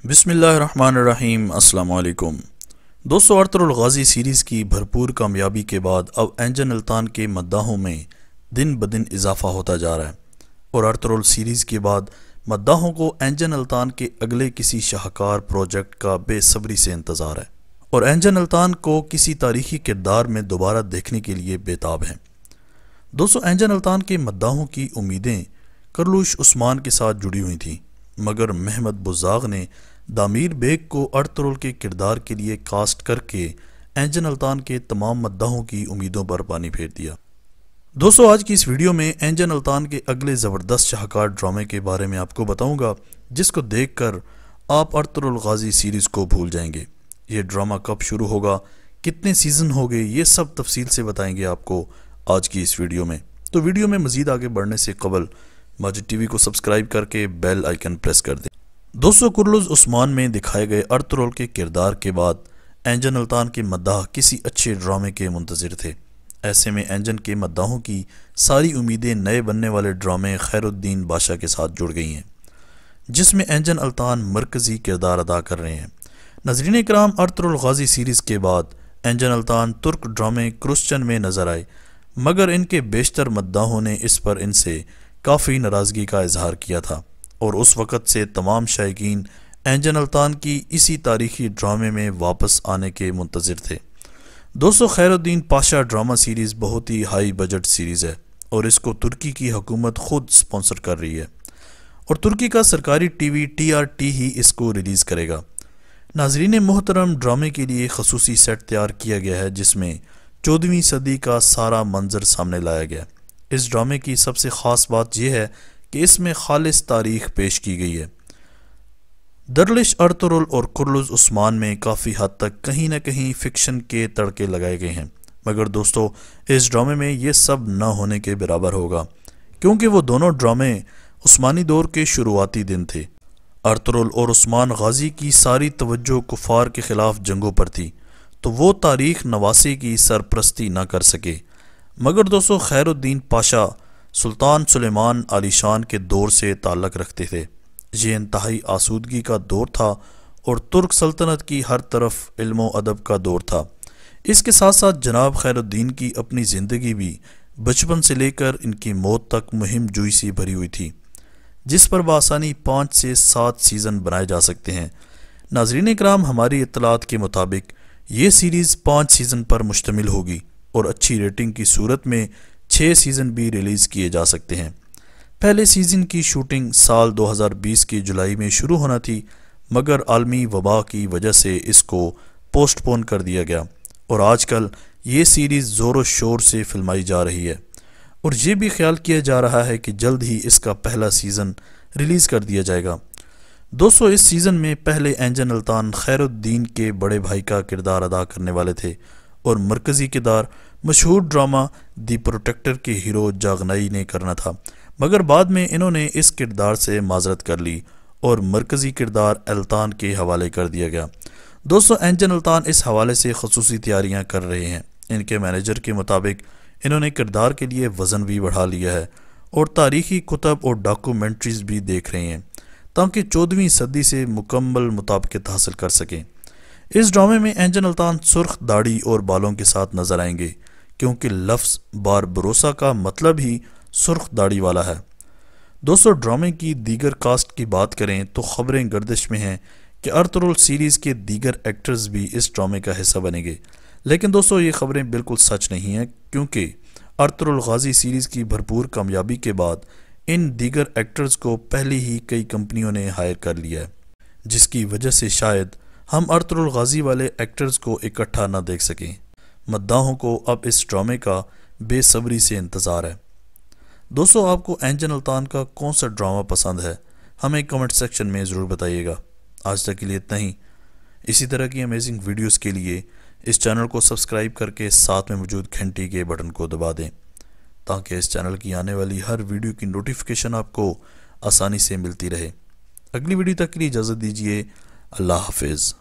بسم اللہ الرحمن الرحیم۔ السلام علیکم دوستو، ارطغرل غازی سیریز کی بھرپور کامیابی کے بعد اب انجن الطان کے مداحوں میں دن بدن اضافہ ہوتا جا رہا ہے، اور ارطغرل سیریز کے بعد مداحوں کو انجن الطان کے اگلے کسی شاہکار پروجیکٹ کا بے صبری سے انتظار ہے، اور انجن الطان کو کسی تاریخی کردار میں دوبارہ دیکھنے کے لیے بےتاب ہیں۔ دوستو، انجن الطان کے مداحوں کی امیدیں کرلوش عثمان کے ساتھ جڑی ہوئی تھیں، مگر محمد بزاغ نے دامیر بیگ کو ارطغرل کے کردار کے لیے کاسٹ کر کے انجن الطان کے تمام مداحوں کی امیدوں پر پانی پھیر دیا۔ دوستو، آج کی اس ویڈیو میں انجن الطان کے اگلے زبردست شاہکار ڈرامے کے بارے میں آپ کو بتاؤں گا، جس کو دیکھ کر آپ ارطغرل غازی سیریز کو بھول جائیں گے۔ یہ ڈرامہ کب شروع ہوگا، کتنے سیزن ہو گئے، یہ سب تفصیل سے بتائیں گے آپ کو آج کی اس ویڈیو میں۔ تو ویڈیو میں مزید آگے بڑھنے سے قبل ماجد ٹی وی کو سبسکرائب کر کے بیل آئیکن پریس کر دیں۔ دوستو، کرلوز عثمان میں دکھائے گئے ارطغرل کے کردار کے بعد انجن الطان کے مداح کسی اچھے ڈرامے کے منتظر تھے۔ ایسے میں انجن کے مداحوں کی ساری امیدیں نئے بننے والے ڈرامے خیر الدین بادشاہ کے ساتھ جڑ گئی ہیں، جس میں انجن الطان مرکزی کردار ادا کر رہے ہیں۔ ناظرین کرام، ارطغرل غازی سیریز کے بعد انجن الطان ترک ڈرامے کرسچن میں نظر آئے، مگر ان کے بیشتر مداحوں نے اس پر ان سے کافی ناراضگی کا اظہار کیا تھا، اور اس وقت سے تمام شائقین انجن الطان کی اسی تاریخی ڈرامے میں واپس آنے کے منتظر تھے۔ دوستو، خیر الدین پاشا ڈرامہ سیریز بہت ہی ہائی بجٹ سیریز ہے، اور اس کو ترکی کی حکومت خود سپانسر کر رہی ہے، اور ترکی کا سرکاری ٹی وی TRT ہی اس کو ریلیز کرے گا۔ ناظرین محترم، ڈرامے کے لیے خصوصی سیٹ تیار کیا گیا ہے، جس میں 14ویں صدی کا سارا منظر سامنے لایا گیا۔ اس ڈرامے کی سب سے خاص بات یہ ہے کہ اس میں خالص تاریخ پیش کی گئی ہے۔ درلش ارطغرل اور کرلوز عثمان میں کافی حد تک کہیں نہ کہیں فکشن کے تڑکے لگائے گئے ہیں، مگر دوستو، اس ڈرامے میں یہ سب نہ ہونے کے برابر ہوگا، کیونکہ وہ دونوں ڈرامے عثمانی دور کے شروعاتی دن تھے۔ ارطغرل اور عثمان غازی کی ساری توجہ کفار کے خلاف جنگوں پر تھی، تو وہ تاریخ نواسے کی سرپرستی نہ کر سکے۔ مگر دوستو، خیر الدین پاشا سلطان سلیمان عالی شان کے دور سے تعلق رکھتے تھے۔ یہ انتہائی آسودگی کا دور تھا، اور ترک سلطنت کی ہر طرف علم و ادب کا دور تھا۔ اس کے ساتھ ساتھ جناب خیر الدین کی اپنی زندگی بھی بچپن سے لے کر ان کی موت تک مہم جوئی سے بھری ہوئی تھی، جس پر بآسانی 5 سے 7 سیزن بنائے جا سکتے ہیں۔ ناظرین کرام، ہماری اطلاعات کے مطابق یہ سیریز 5 سیزن پر مشتمل ہوگی، اور اچھی ریٹنگ کی صورت میں 6 سیزن بھی ریلیز کیے جا سکتے ہیں۔ پہلے سیزن کی شوٹنگ سال 2020 کی جولائی میں شروع ہونا تھی، مگر عالمی وبا کی وجہ سے اس کو پوسٹ پون کر دیا گیا، اور آج کل یہ سیریز زور و شور سے فلمائی جا رہی ہے، اور یہ بھی خیال کیا جا رہا ہے کہ جلد ہی اس کا پہلا سیزن ریلیز کر دیا جائے گا۔ دوستو، اس سیزن میں پہلے انجن الطان خیر الدین کے بڑے بھائی کا کردار ادا کرنے والے تھے، اور مرکزی کردار مشہور ڈرامہ دی پروٹیکٹر کے ہیرو جاغنائی نے کرنا تھا، مگر بعد میں انہوں نے اس کردار سے معذرت کر لی، اور مرکزی کردار الطان کے حوالے کر دیا گیا۔ دوستو، انجن الطان اس حوالے سے خصوصی تیاریاں کر رہے ہیں۔ ان کے مینیجر کے مطابق انہوں نے کردار کے لیے وزن بھی بڑھا لیا ہے، اور تاریخی کتب اور ڈاکومنٹریز بھی دیکھ رہے ہیں، تاکہ 14ویں صدی سے مکمل مطابقت حاصل کر سکیں۔ اس ڈرامے میں انجن الطان سرخ داڑھی اور بالوں کے ساتھ نظر آئیں گے، کیونکہ لفظ باربروسا کا مطلب ہی سرخ داڑھی والا ہے۔ دوستو، ڈرامے کی دیگر کاسٹ کی بات کریں تو خبریں گردش میں ہیں کہ ارطغرل سیریز کے دیگر ایکٹرز بھی اس ڈرامے کا حصہ بنیں گے، لیکن دوستو، یہ خبریں بالکل سچ نہیں ہیں، کیونکہ ارطغرل غازی سیریز کی بھرپور کامیابی کے بعد ان دیگر ایکٹرز کو پہلے ہی کئی کمپنیوں نے ہائر کر لیا ہے، جس کی وجہ سے شاید ہم ارطغرل غازی والے ایکٹرز کو اکٹھا نہ دیکھ سکیں۔ مداحوں کو اب اس ڈرامے کا بے صبری سے انتظار ہے۔ دوستو، آپ کو انجن الطان کا کون سا ڈرامہ پسند ہے، ہمیں کمنٹ سیکشن میں ضرور بتائیے گا۔ آج تک کے لیے اتنا ہی۔ اسی طرح کی امیزنگ ویڈیوز کے لیے اس چینل کو سبسکرائب کر کے ساتھ میں موجود گھنٹی کے بٹن کو دبا دیں، تاکہ اس چینل کی آنے والی ہر ویڈیو کی نوٹیفیکیشن آپ کو آسانی سے ملتی رہے۔ اگلی ویڈیو تک کے لیے اجازت دیجیے۔ اللہ حافظ۔